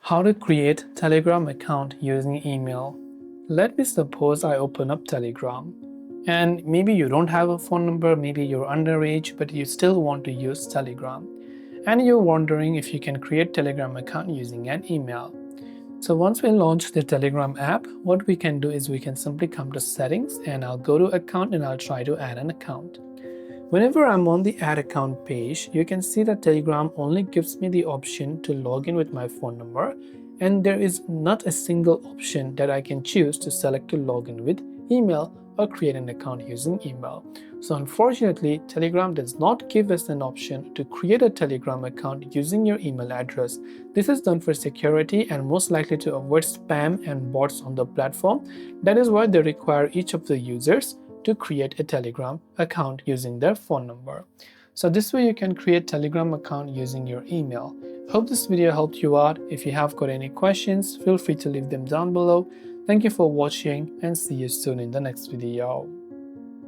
How to create Telegram account using email. Let me suppose I open up Telegram and maybe you don't have a phone number, maybe you're underage, but you still want to use Telegram. And you're wondering if you can create Telegram account using an email. So once we launch the Telegram app, what we can do is we can simply come to settings and I'll go to account and I'll try to add an account. Whenever I'm on the add account page, you can see that Telegram only gives me the option to log in with my phone number, and there is not a single option that I can choose to select to log in with email or create an account using email. So unfortunately, Telegram does not give us an option to create a Telegram account using your email address. This is done for security and most likely to avoid spam and bots on the platform. That is why they require each of the users to create a Telegram account using their phone number. So this way you can create Telegram account using your email. Hope this video helped you out. If you have got any questions, feel free to leave them down below. Thank you for watching and see you soon in the next video.